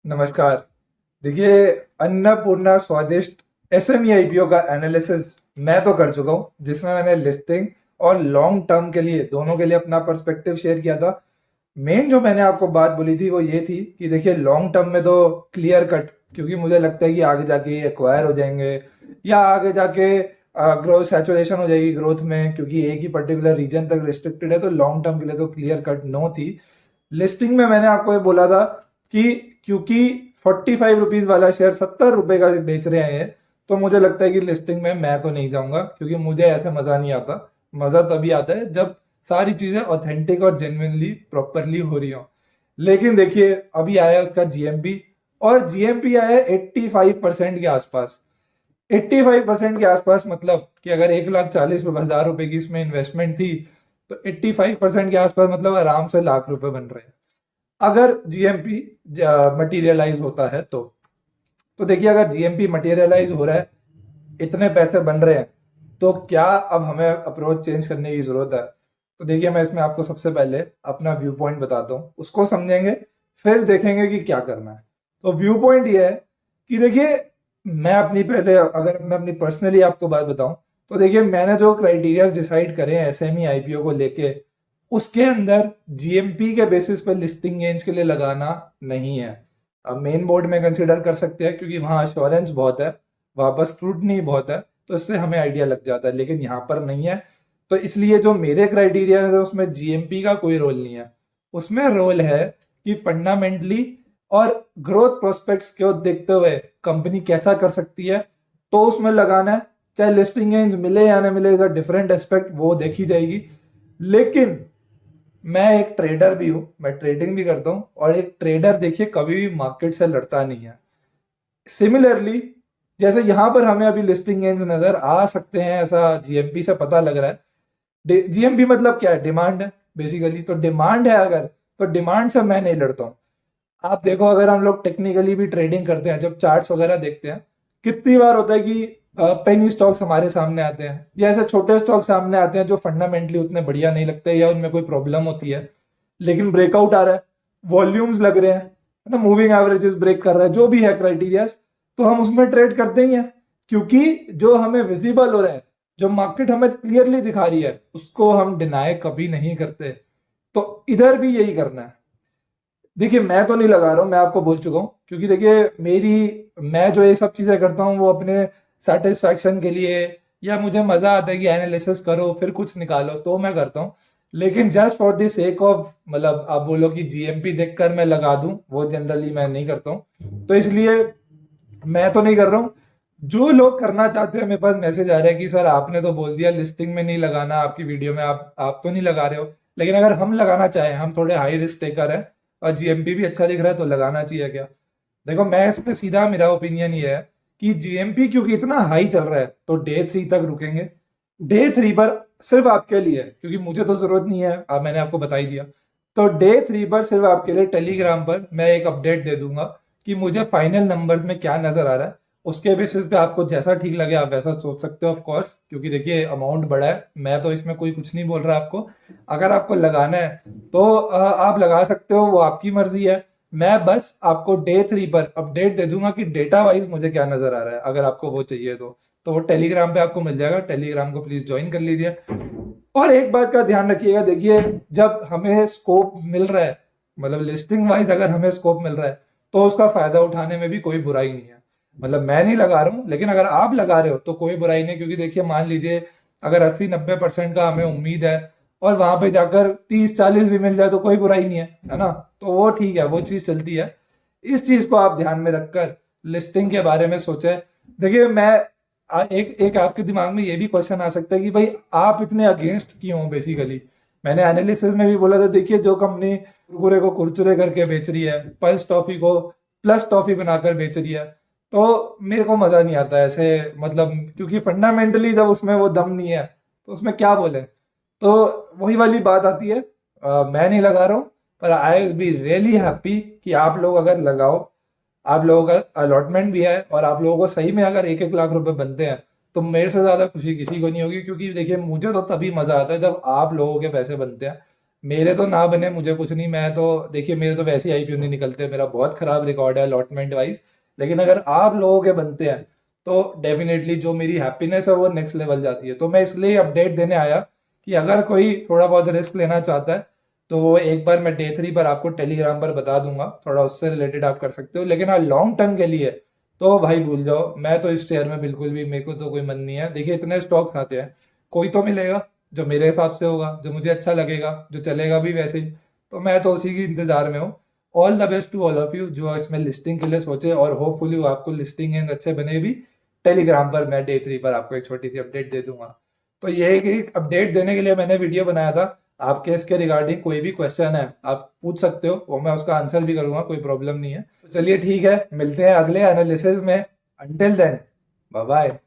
नमस्कार। देखिए, अन्नपूर्णा स्वादिष्ट एसएमई आईपीओ का एनालिसिस मैं तो कर चुका हूँ, जिसमें मैंने लिस्टिंग और लॉन्ग टर्म के लिए दोनों के लिए अपना पर्सपेक्टिव शेयर किया था। मेन जो मैंने आपको बात बोली थी वो ये थी कि देखिए लॉन्ग टर्म में तो क्लियर कट, क्योंकि मुझे लगता है कि आगे जाके ये एक्वायर हो जाएंगे या आगे जाके ग्रोथ सैचुरेशन हो जाएगी ग्रोथ में, क्योंकि एक ही पर्टिकुलर रीजन तक रिस्ट्रिक्टेड है। तो लॉन्ग टर्म के लिए तो क्लियर कट नो थी। लिस्टिंग में मैंने आपको ये बोला था कि क्योंकि 45 रुपीज वाला शेयर 70 रुपए का बेच रहे हैं, तो मुझे लगता है कि लिस्टिंग में मैं तो नहीं जाऊंगा, क्योंकि मुझे ऐसे मजा नहीं आता। मजा तभी आता है जब सारी चीजें ऑथेंटिक और जेन्युइनली प्रॉपरली हो रही हो। लेकिन देखिए अभी आया उसका जीएमपी, और जीएमपी आया 85% के आसपास। 85% के आसपास मतलब कि अगर 1,40,000 रुपए की इसमें इन्वेस्टमेंट थी, तो 85% के आसपास मतलब आराम से लाख रुपए बन रहे हैं अगर जीएमपी मटेरियलाइज होता है तो देखिए अगर जीएमपी मटेरियलाइज हो रहा है, इतने पैसे बन रहे हैं, तो क्या अब हमें अप्रोच चेंज करने की जरूरत है? तो देखिए मैं इसमें आपको सबसे पहले अपना व्यू पॉइंट बताता हूँ, उसको समझेंगे, फिर देखेंगे कि क्या करना है। तो व्यू पॉइंट ये है कि देखिए, मैं अपनी पहले अगर मैं अपनी पर्सनली आपको बात बताऊं, तो देखिए मैंने जो क्राइटेरिया डिसाइड करे हैं एसएमई आईपीओ को लेके, उसके अंदर जीएमपी के बेसिस पर लिस्टिंग रेंज के लिए लगाना नहीं है। अब मेन बोर्ड में कंसिडर कर सकते हैं, क्योंकि वहां अश्योरेंस बहुत है, वहां पर स्क्रूटनी बहुत है, तो इससे हमें आइडिया लग जाता है, लेकिन यहाँ पर नहीं है। तो इसलिए जो मेरे क्राइटेरिया है उसमें जीएमपी का कोई रोल नहीं है। उसमें रोल है कि फंडामेंटली और ग्रोथ प्रोस्पेक्ट्स को देखते हुए कंपनी कैसा कर सकती है, तो उसमें लगाना है। चाहे लिस्टिंग रेंज मिले या ना मिले, इज अ डिफरेंट एस्पेक्ट, वो देखी जाएगी। लेकिन मैं एक ट्रेडर भी हूं, मैं ट्रेडिंग भी करता हूं, और एक ट्रेडर देखिए कभी भी मार्केट से लड़ता नहीं है। सिमिलरली जैसे यहां पर हमें अभी लिस्टिंग गेंस नजर आ सकते हैं, ऐसा जीएमपी से पता लग रहा है। जीएमपी मतलब क्या है? डिमांड है बेसिकली। तो डिमांड है अगर, तो डिमांड से मैं नहीं लड़ता हूं। आप देखो, अगर हम लोग टेक्निकली भी ट्रेडिंग करते हैं, जब चार्ट्स वगैरह देखते हैं, कितनी बार होता है कि पेनी स्टॉक्स हमारे सामने आते हैं या ऐसे छोटे स्टॉक सामने आते हैं जो फंडामेंटली उतने बढ़िया नहीं लगते या उनमें कोई प्रॉब्लम होती है, लेकिन ब्रेकआउट आ रहा है, वॉल्यूम्स लग रहे हैं, है ना, मूविंग एवरेजेस ब्रेक कर रहा है, जो भी है क्राइटेरिया, तो हम उसमें ट्रेड करते ही हैं। क्योंकि जो हमें विजिबल हो रहा है, जो मार्केट हमें क्लियरली दिखा रही है, उसको हम डिनाई कभी नहीं करते। तो इधर भी यही करना है। देखिए मैं तो नहीं लगा रहा हूँ, मैं आपको बोल चुका हूँ, क्योंकि देखिए मैं जो ये सब चीजें करता हूँ वो अपने सेटिस्फैक्शन के लिए, या मुझे मजा आता है कि एनालिसिस करो फिर कुछ निकालो, तो मैं करता हूँ। लेकिन just for the sake of, मतलब आप बोलो कि जीएमपी देखकर मैं लगा दूं, वो जनरली मैं नहीं करता हूँ। तो इसलिए मैं तो नहीं कर रहा हूँ। जो लोग करना चाहते हैं, मेरे पास मैसेज आ रहा है कि सर आपने तो बोल दिया लिस्टिंग में नहीं लगाना, आपकी वीडियो में आप तो नहीं लगा रहे हो, लेकिन अगर हम लगाना चाहें, हम थोड़े हाई रिस्क टेकर हैं और जीएमपी भी अच्छा दिख रहा है, तो लगाना चाहिए क्या? देखो मैं इस पे सीधा, मेरा ओपिनियन ये है कि जीएमपी क्योंकि इतना हाई चल रहा है, तो डे 3 तक रुकेंगे। डे 3 पर सिर्फ आपके लिए, क्योंकि मुझे तो जरूरत नहीं है, अब मैंने आपको बता ही दिया। तो डे 3 पर सिर्फ आपके लिए टेलीग्राम पर मैं एक अपडेट दे दूंगा कि मुझे फाइनल नंबर्स में क्या नजर आ रहा है। उसके बेसिस पे आपको जैसा ठीक लगे आप वैसा सोच सकते हो, ऑफ कोर्स, क्योंकि देखिए अमाउंट बड़ा है, मैं तो इसमें कोई कुछ नहीं बोल रहा आपको। अगर आपको लगाना है तो आप लगा सकते हो, वो आपकी मर्जी है। मैं बस आपको डे 3 पर अपडेट दे दूंगा कि डेटा वाइज मुझे क्या नजर आ रहा है, अगर आपको वो चाहिए तो वो टेलीग्राम पे आपको मिल जाएगा। टेलीग्राम को प्लीज ज्वाइन कर लीजिए। और एक बात का ध्यान रखिएगा, देखिए जब हमें स्कोप मिल रहा है, मतलब लिस्टिंग वाइज अगर हमें स्कोप मिल रहा है, तो उसका फायदा उठाने में भी कोई बुराई नहीं है। मतलब मैं नहीं लगा रहा हूं, लेकिन अगर आप लगा रहे हो तो कोई बुराई नहीं, क्योंकि देखिए मान लीजिए अगर 80-90% का हमें उम्मीद है, और वहां पे जाकर 30-40 भी मिल जाए, तो कोई बुराई नहीं है ना? तो वो ठीक है, वो चीज चलती है। इस चीज को आप ध्यान में रखकर लिस्टिंग के बारे में सोचे। देखिए मैं एक एक आपके दिमाग में ये भी क्वेश्चन आ सकता है कि भाई आप इतने अगेंस्ट क्यों हो बेसिकली। मैंने एनालिसिस में भी बोला था, देखिए जो कंपनी कुरकुरे को कुरचुरे करके बेच रही है, पल्स टॉफी को प्लस टॉफी बनाकर बेच रही है, तो मेरे को मजा नहीं आता ऐसे, मतलब क्योंकि फंडामेंटली जब उसमें वो दम नहीं है, तो उसमें क्या बोले। तो वही वाली बात आती है। मैं नहीं लगा रहा हूँ, पर I will be really happy कि आप लोग अगर लगाओ। आप लोगों का अलॉटमेंट भी है, और आप लोगों को सही में अगर 1-1 लाख रुपए बनते हैं, तो मेरे से ज्यादा खुशी किसी को नहीं होगी, क्योंकि देखिए मुझे तो तभी मजा आता है जब आप लोगों के पैसे बनते हैं। मेरे तो ना बने मुझे कुछ नहीं, मैं तो देखिए मेरे तो वैसे ही आईपीओ नहीं निकलते, मेरा बहुत खराब रिकॉर्ड है अलॉटमेंट वाइज। लेकिन अगर आप लोगों के बनते हैं तो डेफिनेटली जो मेरी हैप्पीनेस है वो नेक्स्ट लेवल जाती है। तो मैं इसलिए अपडेट देने आया कि अगर कोई थोड़ा बहुत रिस्क लेना चाहता है तो वो एक बार मैं डे 3 पर आपको टेलीग्राम पर बता दूंगा, थोड़ा उससे रिलेटेड आप कर सकते हो। लेकिन हाँ लॉन्ग टर्म के लिए तो भाई भूल जाओ, मैं तो इस शेयर में बिल्कुल भी, मेरे को तो कोई मन नहीं है। देखिए इतने स्टॉक्स आते हैं, कोई तो मिलेगा जो मेरे हिसाब से होगा, जो मुझे अच्छा लगेगा, जो चलेगा भी वैसे ही। तो मैं तो उसी की इंतजार में हूँ। All the best to all of you जो इसमें लिस्टिंग के लिए सोचे, और होपफुली आपको लिस्टिंग अच्छे बने भी। टेलीग्राम पर मैं डे 3 पर आपको एक छोटी सी अपडेट दे दूंगा। तो ये है कि अपडेट देने के लिए मैंने वीडियो बनाया था। आपके इसके रिगार्डिंग कोई भी क्वेश्चन है आप पूछ सकते हो, वो मैं उसका आंसर भी करूंगा, कोई प्रॉब्लम नहीं है। तो चलिए ठीक है, मिलते हैं अगले एनालिसिस में। Until then bye bye.